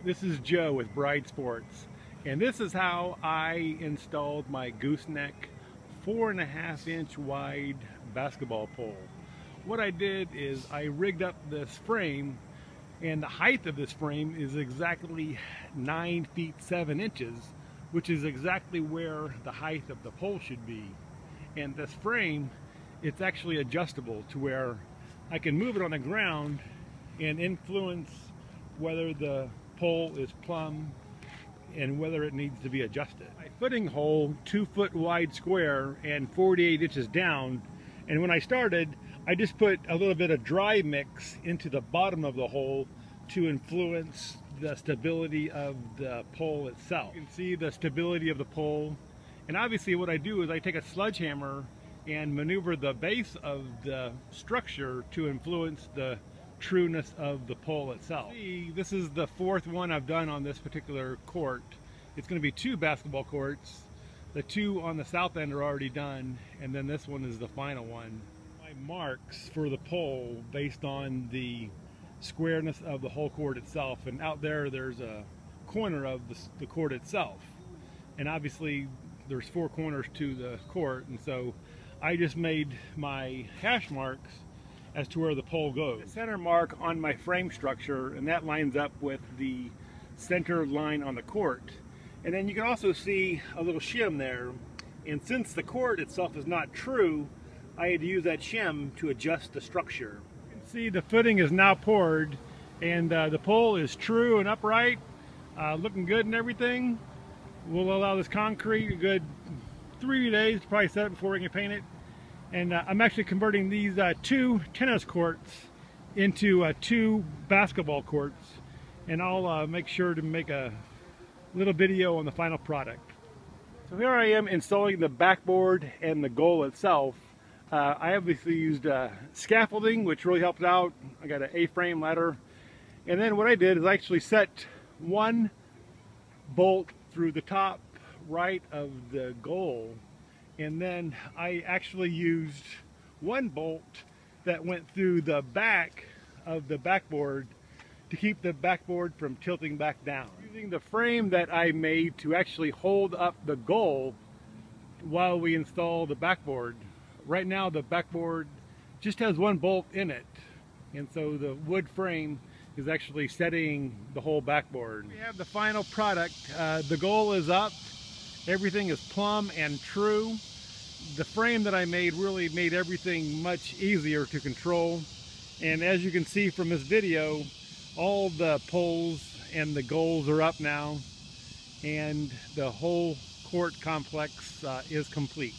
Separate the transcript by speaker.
Speaker 1: This is Joe with Bride Sports, and this is how I installed my gooseneck 4.5-inch wide basketball pole. What I did is I rigged up this frame, and the height of this frame is exactly 9 feet 7 inches, which is exactly where the height of the pole should be. And this frame, it's actually adjustable to where I can move it on the ground and influence whether the pole is plumb and whether it needs to be adjusted. My footing hole, 2 foot wide square and 48 inches down, and when I started I just put a little bit of dry mix into the bottom of the hole to influence the stability of the pole itself. You can see the stability of the pole, and obviously what I do is I take a sledgehammer and maneuver the base of the structure to influence the trueness of the pole itself. See, this is the 4th one I've done on this particular court. It's going to be 2 basketball courts. The 2 on the south end are already done, and then this one is the final one. My marks for the pole based on the squareness of the whole court itself, and out there's a corner of the court itself, and obviously there's 4 corners to the court, and so I just made my hash marks as to where the pole goes. The center mark on my frame structure, and that lines up with the center line on the court. And then you can also see a little shim there, and since the court itself is not true, I had to use that shim to adjust the structure. You can see the footing is now poured, and the pole is true and upright, looking good and everything. We'll allow this concrete a good 3 days to probably set it before we can paint it. And I'm actually converting these 2 tennis courts into 2 basketball courts, and I'll make sure to make a little video on the final product. So here I am installing the backboard and the goal itself. I obviously used scaffolding, which really helped out. I got an A-frame ladder, and then what I did is I actually set 1 bolt through the top right of the goal, and then I actually used 1 bolt that went through the back of the backboard to keep the backboard from tilting back down. Using the frame that I made to actually hold up the goal while we install the backboard. Right now the backboard just has 1 bolt in it, and so the wood frame is actually steadying the whole backboard. We have the final product. The goal is up. Everything is plumb and true. The frame that I made really made everything much easier to control. And as you can see from this video, all the poles and the goals are up now, and the whole court complex is complete.